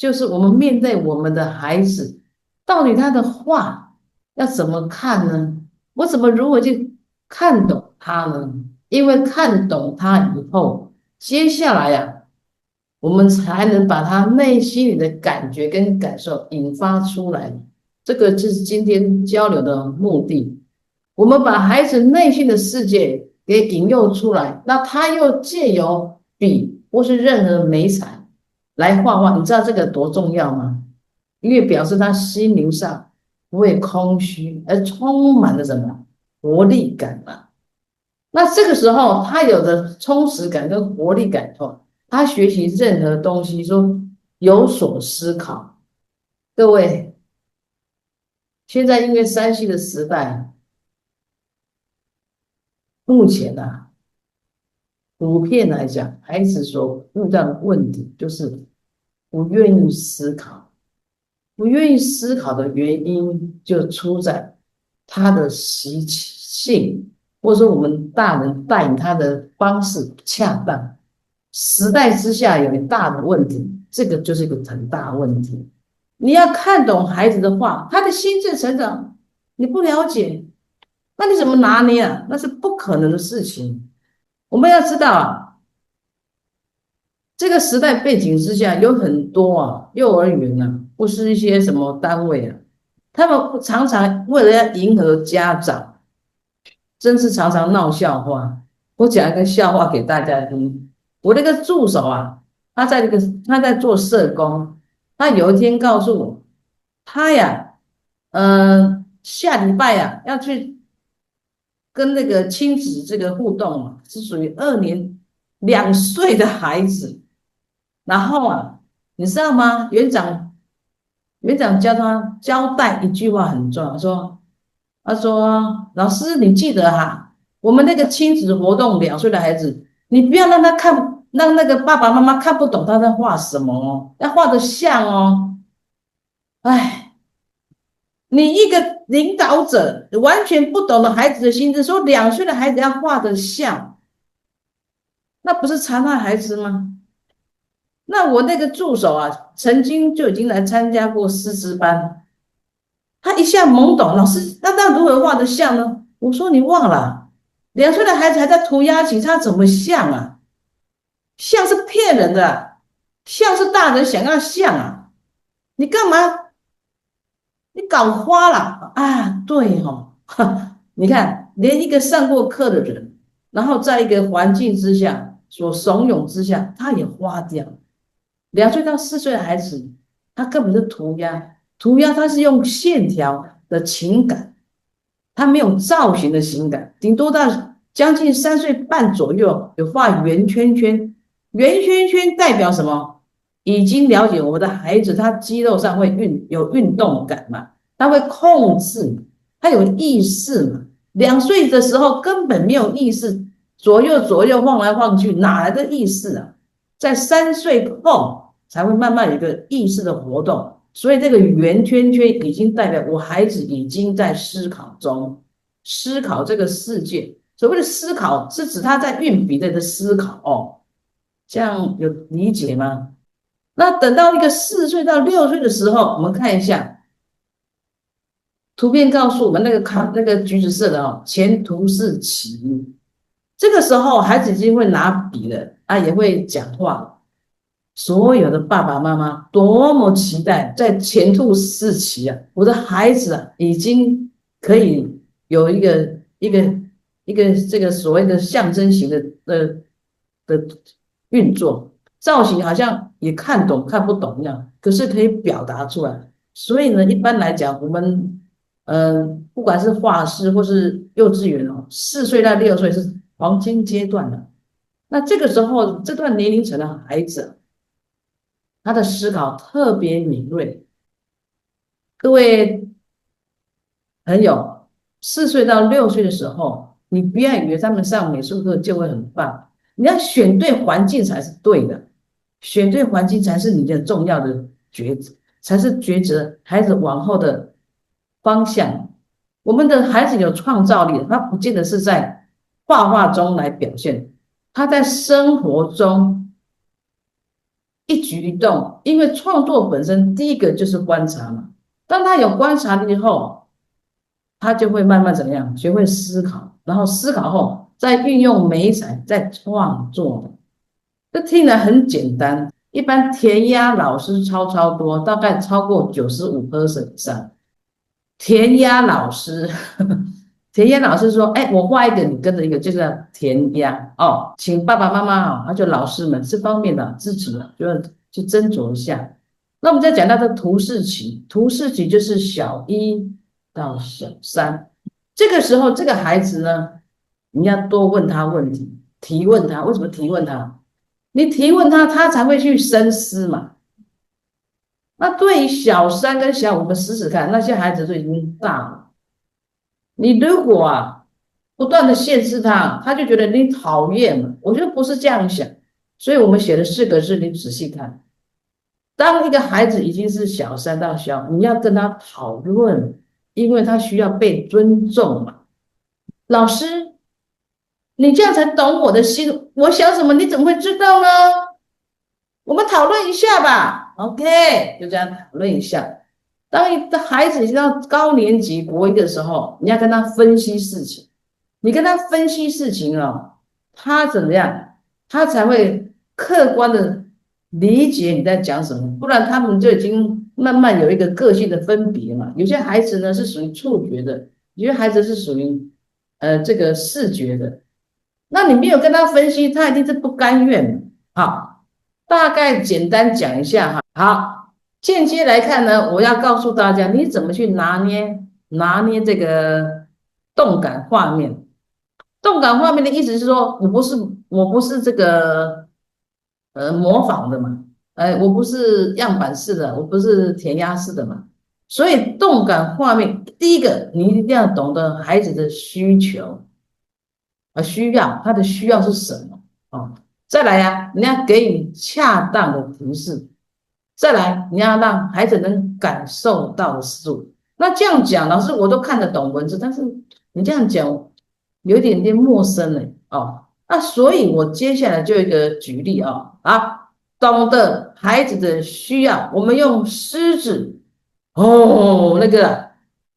就是我们面对我们的孩子，到底他的画要怎么看呢？我怎么如何去看懂他呢？因为看懂他以后，接下来呀、我们才能把他内心里的感觉跟感受引发出来。这个就是今天交流的目的。我们把孩子内心的世界给引诱出来，那他又借由笔或是任何媒材来画画，你知道这个多重要吗？因为表示他心灵上不会空虚，而充满了什么活力感嘛。那这个时候，他有的充实感跟活力感后，他学习任何东西说有所思考。各位，现在因为山西的时代，目前啊，普遍来讲，孩子所遇到的问题就是不愿意思考。不愿意思考的原因，就出在他的习性，或者说我们大人带领他的方式不恰当。时代之下有一大的问题，这个就是一个很大的问题。你要看懂孩子的话，他的心智成长，你不了解，那你怎么拿捏啊？那是不可能的事情。我们要知道啊，这个时代背景之下，有很多啊幼儿园啊，或是一些什么单位啊，他们常常为了要迎合家长，真是常常闹笑话。我讲一个笑话给大家听。我那个助手啊，他在做社工，他有一天告诉我，他呀，下礼拜呀要去跟那个亲子这个互动啊，是属于2岁的孩子。然后啊，你知道吗？园长教他交代一句话很重要，他说老师你记得哈，我们那个亲子活动2岁的孩子，你不要让他看，让那个爸爸妈妈看不懂他在画什么哦，要画的像哦。哎，你一个领导者完全不懂得孩子的心智，说2岁的孩子要画的像，那不是残害孩子吗？那我那个助手啊，曾经就已经来参加过师资班，他一下懵懂，老师，那如何画得像呢？我说你忘了，2岁的孩子还在涂鸦期，他怎么像啊？像是骗人的啊，像是大人想要像啊？你干嘛？你搞花了啊？对哦，你看，连一个上过课的人，然后在一个环境之下所怂恿之下，他也花掉。2岁到4岁的孩子，他根本是涂鸦，涂鸦他是用线条的情感，他没有造型的情感，顶多到将近3岁半左右有画圆圈圈，圆圈圈代表什么？已经了解我们的孩子，他肌肉上会有运动感嘛，他会控制，他有意识嘛。2岁的时候根本没有意识，左右晃来晃去，哪来的意识啊？在3岁后才会慢慢有一个意识的活动，所以这个圆圈圈已经代表我孩子已经在思考中，思考这个世界。所谓的思考，是指他在运笔的思考哦，这样有理解吗？那等到一个4岁到6岁的时候，我们看一下图片，告诉我们那个橘子色的哦，前途是棋。这个时候，孩子已经会拿笔了啊，也会讲话。所有的爸爸妈妈多么期待在前途似棋啊！我的孩子啊，已经可以有一个这个所谓的象征型的运作，造型好像也看懂看不懂一样，可是可以表达出来。所以呢，一般来讲，我们不管是画室或是幼稚园哦，4岁到6岁是黄金阶段的。那这个时候，这段年龄层的孩子，他的思考特别敏锐。各位朋友，4岁到6岁的时候，你不要以为他们上美术课就会很棒，你要选对环境才是对的，选对环境才是你的重要的抉择，才是抉择孩子往后的方向。我们的孩子有创造力，他不见得是在画画中来表现，他在生活中一举一动，因为创作本身第一个就是观察嘛。当他有观察力后，他就会慢慢怎么样，学会思考，然后思考后再运用媒材，再创作。这听来很简单，一般填鸭老师超多，大概超过95%以上。填鸭老师，填鸭老师说：“哎，我画一个，你跟着一个，就叫填鸭哦。请爸爸妈妈哦，就老师们这方面的支持，就要去斟酌一下。那我们再讲到这图示期，图示期就是小一到小三，这个时候这个孩子呢，你要多问他问题，提问他，为什么提问他？你提问他，他才会去深思嘛。那对于小三跟小五，我们试试看，那些孩子都已经大了。你如果不断的限制他，他就觉得你讨厌嘛。我觉得不是这样想，所以我们写的4个字，你仔细看。当一个孩子已经是小三到小五，你要跟他讨论，因为他需要被尊重嘛。老师，你这样才懂我的心，我想什么，你怎么会知道呢？我们讨论一下吧。OK，就这样讨论一下。当一个孩子已经到高年级国一的时候，你要跟他分析事情。你跟他分析事情哦，他怎么样，他才会客观的理解你在讲什么。不然他们就已经慢慢有一个个性的分别嘛。有些孩子呢是属于触觉的，有些孩子是属于这个视觉的。那你没有跟他分析，他一定是不甘愿的。好，大概简单讲一下哈。好，间接来看呢，我要告诉大家你怎么去拿捏这个动感画面。动感画面的意思是说，我不是这个模仿的嘛，我不是样板式的，我不是填鸭式的嘛。所以动感画面，第一个你一定要懂得孩子的需求。需要他的需要是什么哦？再来呀，你要给予恰当的提示。再来，你要让孩子能感受到的事物。那这样讲，老师我都看得懂文字，但是你这样讲有一点点陌生了哦。那所以，我接下来就一个举例懂得孩子的需要，我们用狮子哦，那个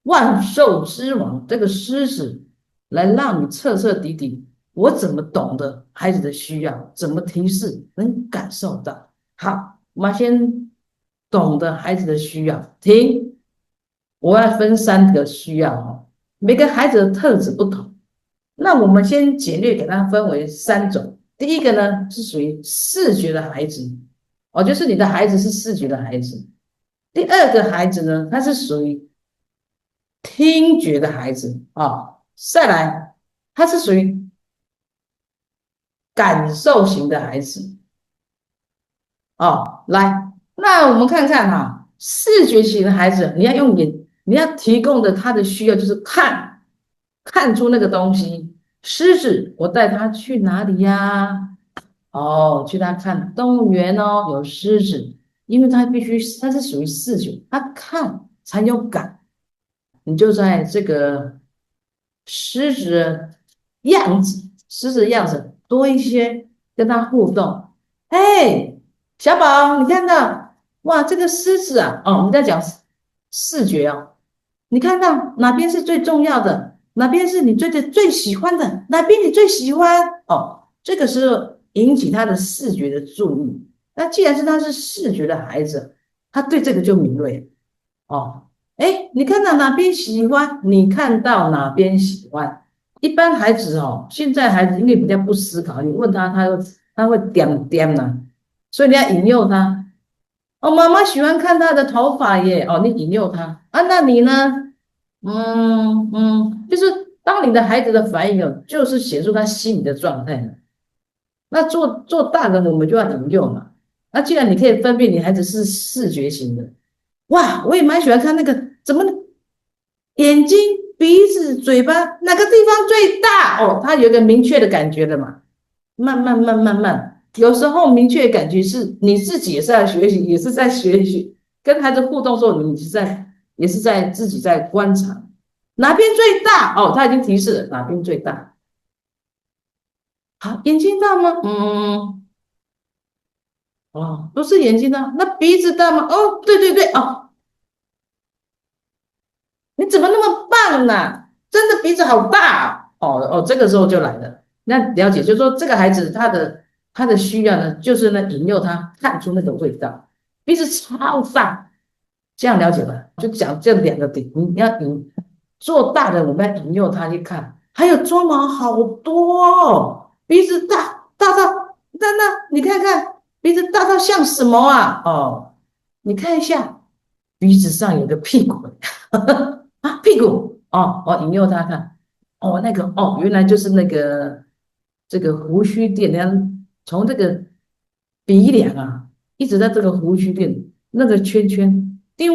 万兽之王这个狮子。来让你彻彻底底，我怎么懂得孩子的需要，怎么提示能感受到。好，我们先懂得孩子的需要。停，我要分3个需要哦，每个孩子的特质不同。那我们先简略给它分为3种。第一个呢是属于视觉的孩子，哦，就是你的孩子是视觉的孩子。第二个孩子呢，他是属于听觉的孩子再来，他是属于感受型的孩子来，那我们看看视觉型的孩子，你要用眼，你要提供的他的需要就是看出那个东西。狮子，我带他去哪里呀？去他看动物园哦，有狮子，因为他是属于视觉，他看才有感。你就在这个狮子的样子，狮子的样子多一些，跟他互动。嘿，小宝，你看到哇，这个狮子我们在讲视觉哦，你看到哪边是最重要的？哪边是你最喜欢的？哪边你最喜欢？这个时候引起他的视觉的注意。那既然是他是视觉的孩子，他对这个就敏锐哦。哎，你看到哪边喜欢？你看到哪边喜欢？一般孩子现在孩子因为比较不思考，你问他，他会点点呢，所以你要引诱他。妈妈喜欢看他的头发耶。你引诱他那你呢？就是当你的孩子的反应就是显出他心理的状态了。那做大人，我们就要引诱嘛。那既然你可以分辨你孩子是视觉型的，哇，我也蛮喜欢看那个怎么眼睛、鼻子、嘴巴哪个地方最大他有一个明确的感觉的嘛。慢慢，有时候明确的感觉是你自己也是在学习，也是在学习，跟孩子互动的时候，也是在自己在观察哪边最大他已经提示了哪边最大。好，眼睛大吗？哦，不是眼睛啊，那鼻子大吗？哦，对对对，哦，你怎么那么棒呢？真的鼻子好大哦！哦哦，这个时候就来了。那了解，就是说这个孩子他的需要呢，就是呢引诱他看出那个味道，鼻子超大，这样了解吧？就讲这两个点，你要做大的，我们要引诱他去看，还有装毛好多哦，鼻子大到那你看看鼻子大到像什么啊？哦，你看一下鼻子上有个屁股。啊，屁股哦，哦，引诱他看，哦，那个哦，原来就是那个这个胡须店，人从这个鼻梁啊，一直在这个胡须店那个圈圈，丢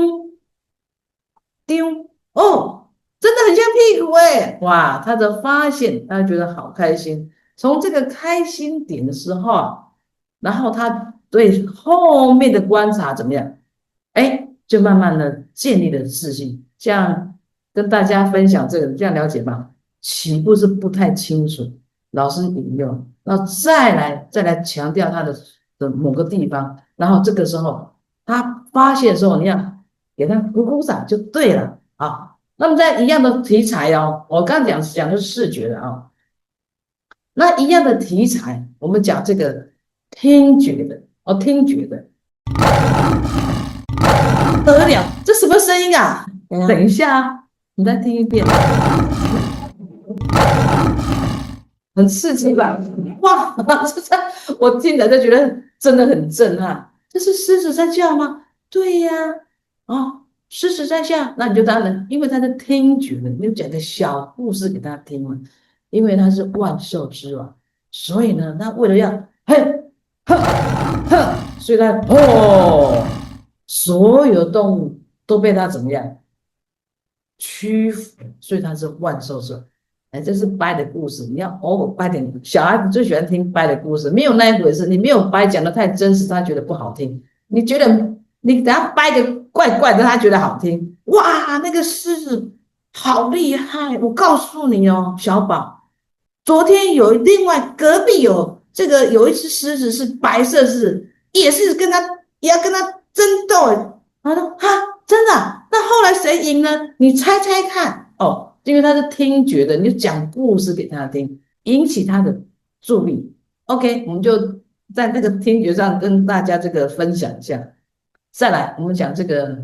丢，哦，真的很像屁股哎，哇，他的发现，他觉得好开心。从这个开心点的时候啊，然后他对后面的观察怎么样？哎，就慢慢的建立了自信。这样跟大家分享这个，这样了解吗？起步是不太清楚，老师引用，然后再来强调他的某个地方，然后这个时候他发现的时候，你要给他鼓鼓掌就对了啊。那么在一样的题材哦，我刚讲的是视觉的啊，那一样的题材，我们讲这个听觉的哦，听觉的。得了，这什么声音啊？等一下啊，你再听一遍，很刺激吧？哇，这我听了就觉得真的很震撼。这是狮子在叫吗？对呀，哦，狮子在叫，那你就当然，因为他是听觉的，你就讲个小故事给他听嘛。因为他是万兽之王，所以呢，他为了要嘿呵呵，所以他哦，所有动物都被他怎么样？屈服，所以他是万兽之。哎，这是掰的故事，你要偶尔掰点。小孩子最喜欢听掰的故事，没有那一回事。你没有掰，讲的太真实，他觉得不好听。你觉得你等下掰个怪怪的，他觉得好听。哇，那个狮子好厉害！我告诉你哦，小宝，昨天有另外隔壁有这个有一只狮子是白色狮子，也是跟他也要跟他争斗。他说哈，真的啊那后来谁赢呢？你猜猜看哦，因为他是听觉的，你就讲故事给他听，引起他的注意。OK，我们就在那个听觉上跟大家这个分享一下。再来，我们讲这个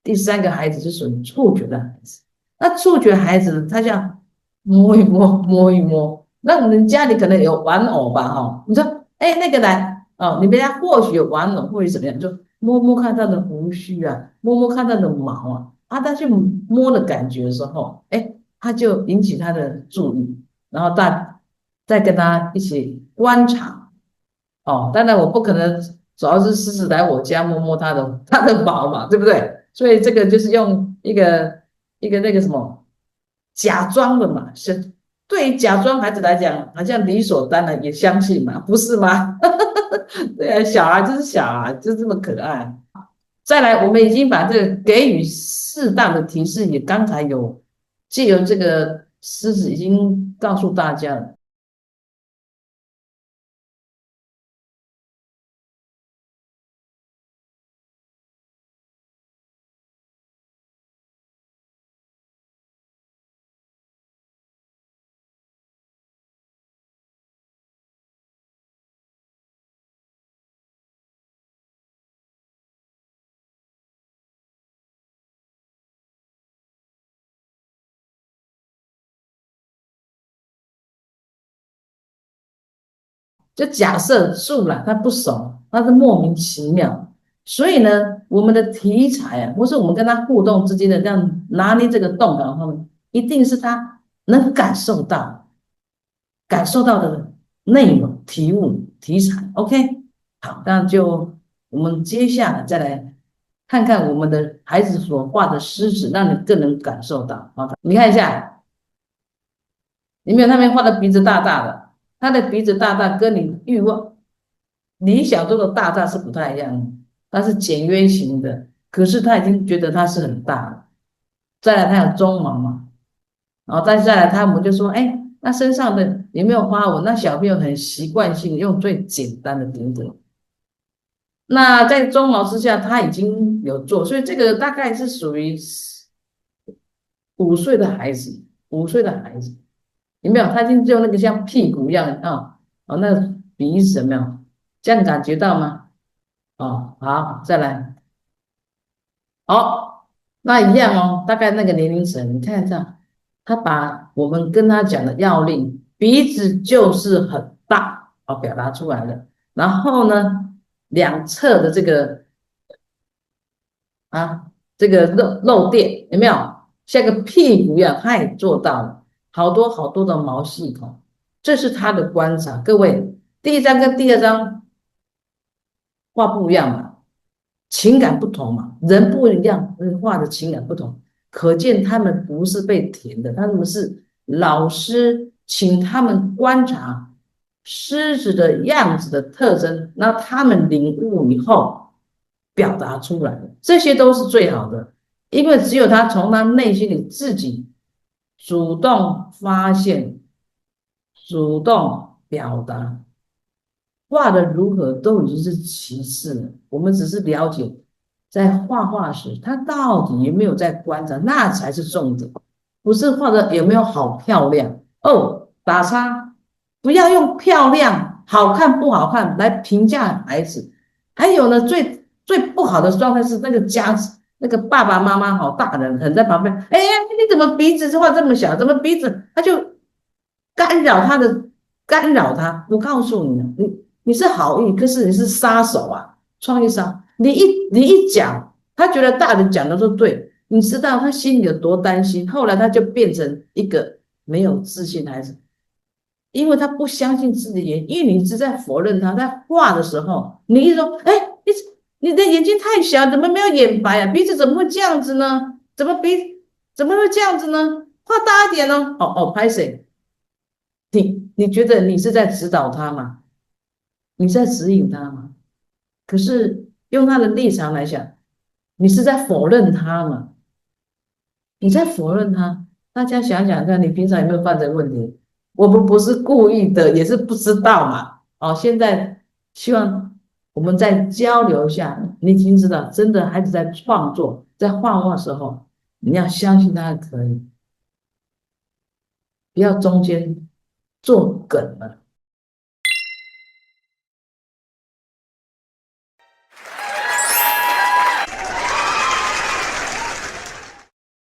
第三个孩子是属于触觉的孩子。那触觉孩子呢，他这样摸一摸，摸一摸。那我们家里可能有玩偶吧，哈，你说，哎，那个来哦，你们家或许有玩偶，或者怎么样，就摸摸看他的胡须啊，摸摸看他的毛啊，啊，他去摸的感觉的时候，哎，他就引起他的注意，然后再跟他一起观察。哦，当然我不可能主要是狮子来我家摸摸它的毛嘛，对不对？所以这个就是用一个那个什么假装的嘛，是对于假装孩子来讲，好像理所当然也相信嘛，不是吗？对啊，小孩就是小孩，就这么可爱。再来，我们已经把这个给予适当的提示，也刚才有借由这个狮子已经告诉大家了。就假设树懒它不熟，它是莫名其妙，所以呢，我们的题材啊，或是我们跟他互动之间的这样拿捏这个动感方面，一定是他能感受到的内容、题目、题材。OK，好，那就我们接下来再来看看我们的孩子所画的狮子，让你更能感受到。好，你看一下，有没有那边画的鼻子大大的？他的鼻子大大，跟你欲望理想中的大大是不太一样的，它是简约型的，可是他已经觉得它是很大了。再来，它有鬃毛嘛，然后再来，我们就说，哎，那身上的有没有花纹？那小朋友很习惯性用最简单的点点，那在中老之下，他已经有做，所以这个大概是属于5岁的孩子，五岁的孩子有没有？他已经就那个像屁股一样啊，哦，那个鼻子有没有？这样感觉到吗？哦，好，再来，好，那一样哦，大概那个年龄层，你看一下，他把我们跟他讲的要领，鼻子就是很大，哦，表达出来了。然后呢，两侧的这个这个肉垫有没有像个屁股一样？他也做到了，好多好多的毛细孔，这是他的观察。各位，第一张跟第二张画不一样嘛，情感不同嘛，人不一样，画的情感不同，可见他们不是被填的，他们是老师请他们观察狮子的样子的特征，那他们领悟以后表达出来的，这些都是最好的，因为只有他从他内心里自己主动发现、主动表达。画的如何都已经是其次了，我们只是了解在画画时他到底有没有在观察，那才是重点，不是画的有没有好漂亮哦。打叉，不要用漂亮、好看不好看来评价孩子。还有呢，最不好的状态是那个那个爸爸妈妈好大人很在旁边，哎呀，你怎么鼻子画这么小？怎么鼻子？他就干扰他的干扰他。我告诉你，你是好意，可是你是杀手啊，创意杀。你一讲，他觉得大人讲的都对，你知道他心里有多担心。后来他就变成一个没有自信的孩子，因为他不相信自己的眼，因为你一直在否认他。在画的时候，你一说，哎，你的眼睛太小，怎么没有眼白啊？鼻子怎么会这样子呢？怎么会这样子呢？画大一点呢？哦，拍谁？你觉得你是在指导他吗？你在指引他吗？可是用他的立场来讲，你是在否认他嘛？你在否认他。大家想想看，你平常有没有犯这个问题？我们不是故意的，也是不知道嘛。哦，现在希望我们再交流一下。你已经知道，真的孩子在创作、在画画的时候，你要相信他可以，不要中间做梗了。